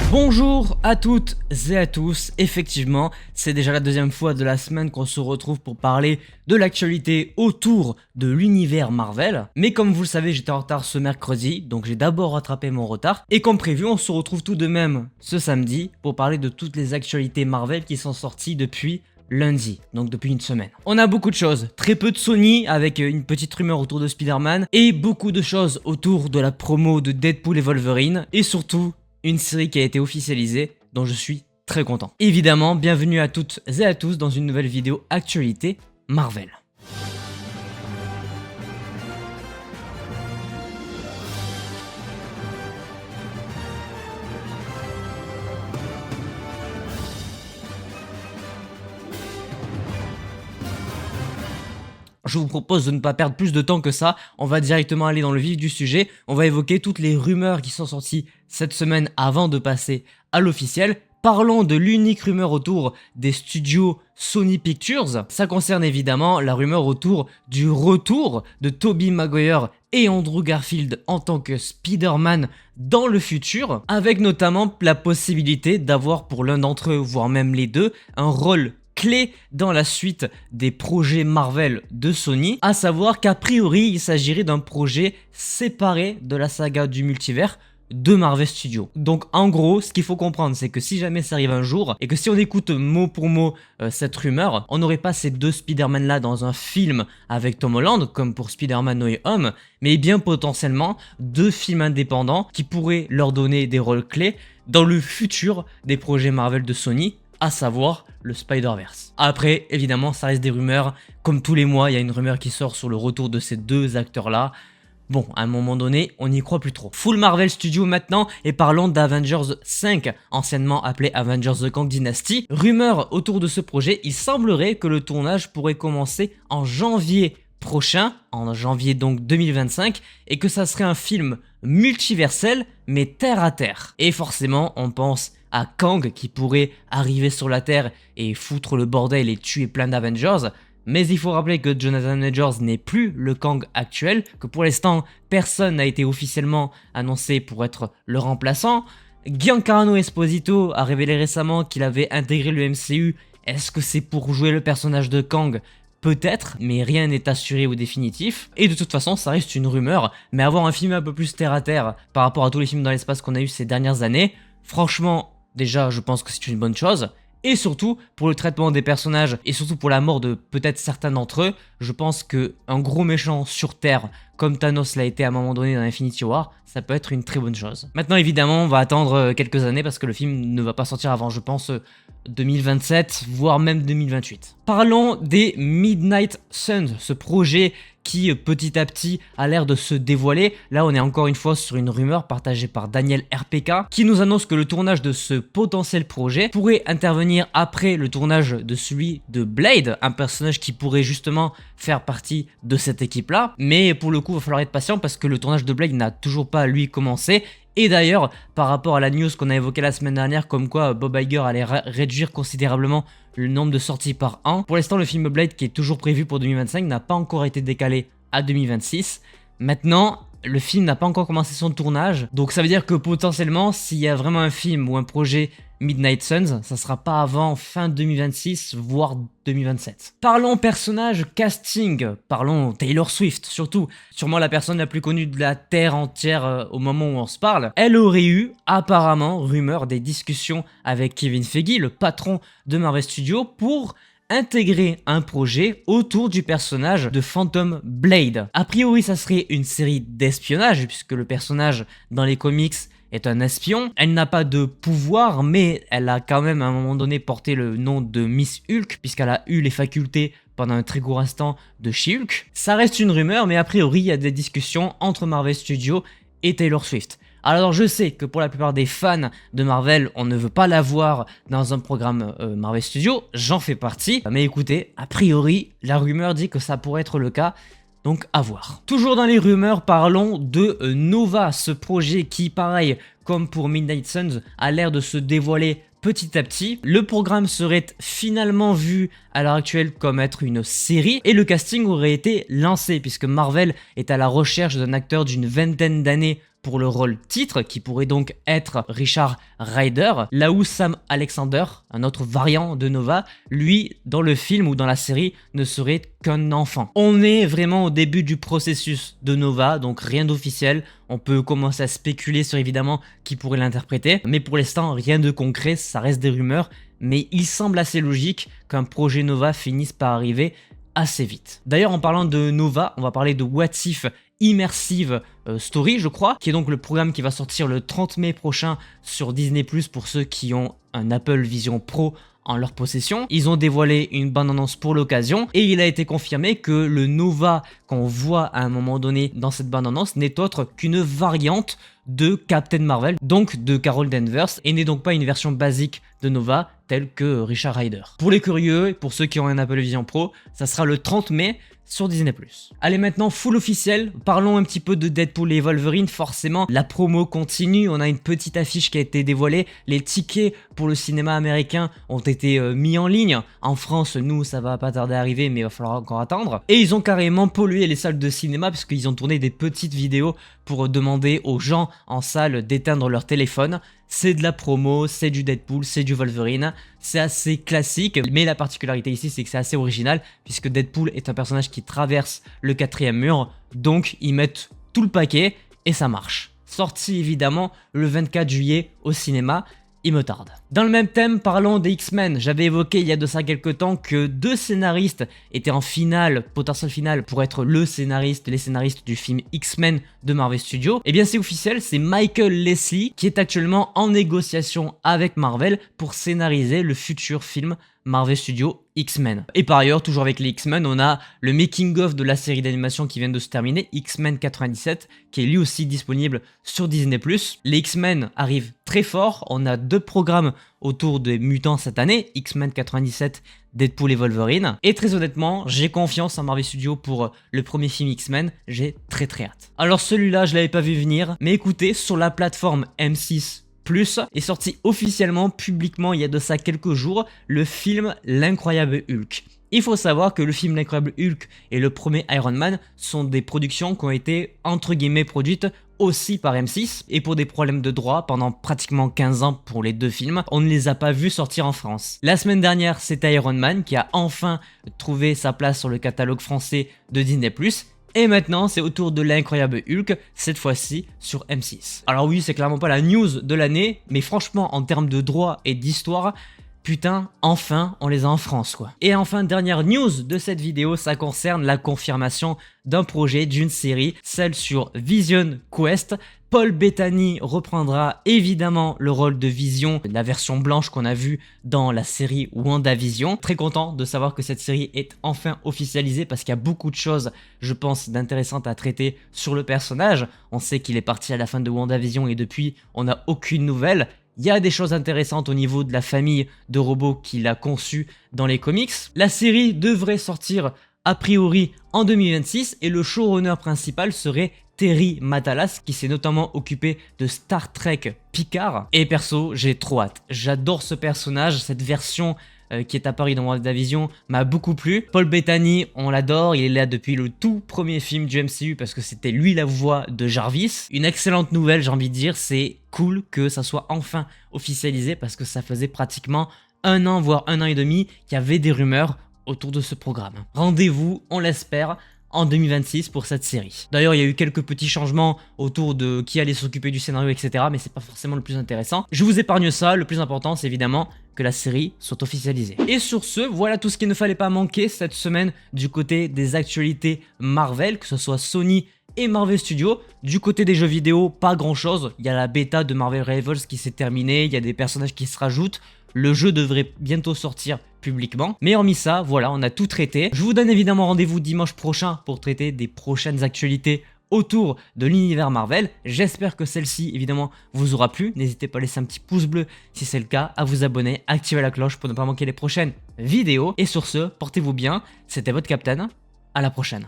Bonjour à toutes et à tous, effectivement c'est déjà la deuxième fois de la semaine qu'on se retrouve pour parler de l'actualité autour de l'univers Marvel. Mais comme vous le savez, j'étais en retard ce mercredi, donc j'ai d'abord rattrapé mon retard. Et comme prévu, on se retrouve tout de même ce samedi pour parler de toutes les actualités Marvel qui sont sorties depuis lundi, donc depuis une semaine. On a beaucoup de choses, très peu de Sony avec une petite rumeur autour de Spider-Man et beaucoup de choses autour de la promo de Deadpool et Wolverine et surtout une série qui a été officialisée dont je suis très content. Évidemment, bienvenue à toutes et à tous dans une nouvelle vidéo actualité Marvel. Je vous propose de ne pas perdre plus de temps que ça, on va directement aller dans le vif du sujet, on va évoquer toutes les rumeurs qui sont sorties cette semaine avant de passer à l'officiel. Parlons de l'unique rumeur autour des studios Sony Pictures, ça concerne évidemment la rumeur autour du retour de Tobey Maguire et Andrew Garfield en tant que Spider-Man dans le futur, avec notamment la possibilité d'avoir pour l'un d'entre eux, voire même les deux, un rôle clé dans la suite des projets Marvel de Sony, à savoir qu'a priori il s'agirait d'un projet séparé de la saga du multivers de Marvel Studios. Donc en gros, ce qu'il faut comprendre, c'est que si jamais ça arrive un jour, et que si on écoute mot pour mot cette rumeur, on n'aurait pas ces deux Spider-Man là dans un film avec Tom Holland, comme pour Spider-Man No Way Home, mais bien potentiellement deux films indépendants qui pourraient leur donner des rôles clés dans le futur des projets Marvel de Sony, à savoir le Spider-Verse. Après, évidemment, ça reste des rumeurs. Comme tous les mois, il y a une rumeur qui sort sur le retour de ces deux acteurs-là. Bon, à un moment donné, on n'y croit plus trop. Full Marvel Studios maintenant, et parlons d'Avengers 5, anciennement appelé Avengers The Kang Dynasty. Rumeur autour de ce projet, il semblerait que le tournage pourrait commencer en janvier prochain, en janvier donc 2025, et que ça serait un film multiversel, mais terre à terre. Et forcément, on pense à Kang qui pourrait arriver sur la Terre et foutre le bordel et tuer plein d'Avengers. Mais il faut rappeler que Jonathan Majors n'est plus le Kang actuel, que pour l'instant personne n'a été officiellement annoncé pour être le remplaçant. Giancarlo Esposito a révélé récemment qu'il avait intégré le MCU. Est-ce que c'est pour jouer le personnage de Kang ? Peut-être, mais rien n'est assuré ou définitif. Et de toute façon, ça reste une rumeur. Mais avoir un film un peu plus terre à terre par rapport à tous les films dans l'espace qu'on a eu ces dernières années, franchement, déjà, je pense que c'est une bonne chose. Et surtout, pour le traitement des personnages, et surtout pour la mort de peut-être certains d'entre eux, je pense qu'un gros méchant sur Terre, comme Thanos l'a été à un moment donné dans Infinity War, ça peut être une très bonne chose. Maintenant, évidemment, on va attendre quelques années parce que le film ne va pas sortir avant, je pense, 2027, voire même 2028. Parlons des Midnight Suns, ce projet qui petit à petit a l'air de se dévoiler. Là, on est encore une fois sur une rumeur partagée par Daniel RPK qui nous annonce que le tournage de ce potentiel projet pourrait intervenir après le tournage de celui de Blade, un personnage qui pourrait justement faire partie de cette équipe-là. Mais pour le coup, il va falloir être patient parce que le tournage de Blade n'a toujours pas, lui, commencé. Et d'ailleurs, par rapport à la news qu'on a évoquée la semaine dernière, comme quoi Bob Iger allait réduire considérablement le nombre de sorties par an, pour l'instant le film Blade qui est toujours prévu pour 2025 n'a pas encore été décalé à 2026. Maintenant, le film n'a pas encore commencé son tournage, donc ça veut dire que potentiellement, s'il y a vraiment un film ou un projet Midnight Suns, ça sera pas avant fin 2026, voire 2027. Parlons personnage casting, parlons Taylor Swift, surtout, sûrement la personne la plus connue de la Terre entière au moment où on se parle. Elle aurait eu, apparemment, rumeur des discussions avec Kevin Feige, le patron de Marvel Studios, pour intégrer un projet autour du personnage de Phantom Blade. A priori, ça serait une série d'espionnage, puisque le personnage dans les comics est un espion. Elle n'a pas de pouvoir, mais elle a quand même à un moment donné porté le nom de Miss Hulk, puisqu'elle a eu les facultés pendant un très court instant de She-Hulk. Ça reste une rumeur, mais a priori, il y a des discussions entre Marvel Studios et Taylor Swift. Alors je sais que pour la plupart des fans de Marvel, on ne veut pas la voir dans un programme Marvel Studios, j'en fais partie. Mais écoutez, a priori, la rumeur dit que ça pourrait être le cas. Donc à voir. Toujours dans les rumeurs, parlons de Nova, ce projet qui, pareil, comme pour Midnight Suns, a l'air de se dévoiler petit à petit. Le programme serait finalement vu à l'heure actuelle comme être une série et le casting aurait été lancé puisque Marvel est à la recherche d'un acteur d'une vingtaine d'années pour le rôle titre, qui pourrait donc être Richard Rider, là où Sam Alexander, un autre variant de Nova, lui, dans le film ou dans la série, ne serait qu'un enfant. On est vraiment au début du processus de Nova, donc rien d'officiel. On peut commencer à spéculer sur évidemment qui pourrait l'interpréter, mais pour l'instant, rien de concret, ça reste des rumeurs, mais il semble assez logique qu'un projet Nova finisse par arriver assez vite. D'ailleurs, en parlant de Nova, on va parler de What If Immersive Story, je crois, qui est donc le programme qui va sortir le 30 mai prochain sur Disney+, pour ceux qui ont un Apple Vision Pro en leur possession. Ils ont dévoilé une bande-annonce pour l'occasion et il a été confirmé que le Nova qu'on voit à un moment donné dans cette bande-annonce n'est autre qu'une variante de Captain Marvel, donc de Carol Danvers, et n'est donc pas une version basique de Nova telle que Richard Rider. Pour les curieux et pour ceux qui ont un Apple Vision Pro, ça sera le 30 mai sur Disney+. Allez, maintenant full officiel, parlons un petit peu de Deadpool et Wolverine. Forcément, la promo continue, on a une petite affiche qui a été dévoilée, les tickets pour le cinéma américain ont été mis en ligne. En France, nous, ça va pas tarder à arriver, mais il va falloir encore attendre. Et ils ont carrément pollué les salles de cinéma puisqu'ils ont tourné des petites vidéos pour demander aux gens en salle d'éteindre leur téléphone. C'est de la promo, c'est du Deadpool, c'est du Wolverine, c'est assez classique, mais la particularité ici c'est que c'est assez original puisque Deadpool est un personnage qui traverse le 4e mur, donc ils mettent tout le paquet et ça marche. Sorti évidemment le 24 juillet au cinéma, il me tarde. Dans le même thème, parlons des X-Men. J'avais évoqué il y a de ça quelques temps que 2 scénaristes étaient en finale, potentiel finale, pour être les scénaristes du film X-Men de Marvel Studios. Et bien c'est officiel, c'est Michael Leslie qui est actuellement en négociation avec Marvel pour scénariser le futur film Marvel Studios X-Men. Et par ailleurs, toujours avec les X-Men, on a le making-of de la série d'animation qui vient de se terminer, X-Men 97, qui est lui aussi disponible sur Disney+. Les X-Men arrivent très fort, on a 2 programmes autour des mutants cette année, X-Men 97, Deadpool et Wolverine. Et très honnêtement, j'ai confiance en Marvel Studios pour le premier film X-Men, j'ai très hâte. Alors celui-là, je l'avais pas vu venir, mais écoutez, sur la plateforme M6+, est sorti officiellement, publiquement, il y a de ça quelques jours, le film L'Incroyable Hulk. Il faut savoir que le film L'Incroyable Hulk et le premier Iron Man sont des productions qui ont été entre guillemets produites aussi par M6 et pour des problèmes de droit pendant pratiquement 15 ans pour les 2 films, on ne les a pas vus sortir en France. La semaine dernière, c'était Iron Man qui a enfin trouvé sa place sur le catalogue français de Disney+. Et maintenant, c'est au tour de l'Incroyable Hulk, cette fois-ci sur M6. Alors oui, c'est clairement pas la news de l'année, mais franchement, en termes de droit et d'histoire, putain, enfin, on les a en France, quoi. Et enfin, dernière news de cette vidéo, ça concerne la confirmation d'un projet, d'une série, celle sur Vision Quest. Paul Bettany reprendra évidemment le rôle de Vision, la version blanche qu'on a vue dans la série WandaVision. Très content de savoir que cette série est enfin officialisée parce qu'il y a beaucoup de choses, je pense, d'intéressantes à traiter sur le personnage. On sait qu'il est parti à la fin de WandaVision et depuis, on n'a aucune nouvelle. Il y a des choses intéressantes au niveau de la famille de robots qu'il a conçue dans les comics. La série devrait sortir a priori en 2026 et le showrunner principal serait Terry Matalas qui s'est notamment occupé de Star Trek Picard. Et perso, j'ai trop hâte. J'adore ce personnage, cette version qui est apparu dans WandaVision m'a beaucoup plu. Paul Bettany, on l'adore, il est là depuis le tout premier film du MCU parce que c'était lui la voix de Jarvis. Une excellente nouvelle, j'ai envie de dire, c'est cool que ça soit enfin officialisé parce que ça faisait pratiquement 1 an, voire 1 an et demi qu'il y avait des rumeurs autour de ce programme. Rendez-vous, on l'espère, en 2026 pour cette série. D'ailleurs, il y a eu quelques petits changements autour de qui allait s'occuper du scénario, etc. Mais c'est pas forcément le plus intéressant. Je vous épargne ça, le plus important, c'est évidemment que la série soit officialisée. Et sur ce, voilà tout ce qu'il ne fallait pas manquer cette semaine du côté des actualités Marvel, que ce soit Sony et Marvel Studios. Du côté des jeux vidéo, pas grand chose. Il y a la bêta de Marvel Rivals qui s'est terminée, il y a des personnages qui se rajoutent. Le jeu devrait bientôt sortir publiquement. Mais hormis ça, voilà, on a tout traité. Je vous donne évidemment rendez-vous dimanche prochain pour traiter des prochaines actualités autour de l'univers Marvel. J'espère que celle-ci, évidemment, vous aura plu. N'hésitez pas à laisser un petit pouce bleu si c'est le cas, à vous abonner, activer la cloche pour ne pas manquer les prochaines vidéos. Et sur ce, portez-vous bien. C'était votre Captain. À la prochaine.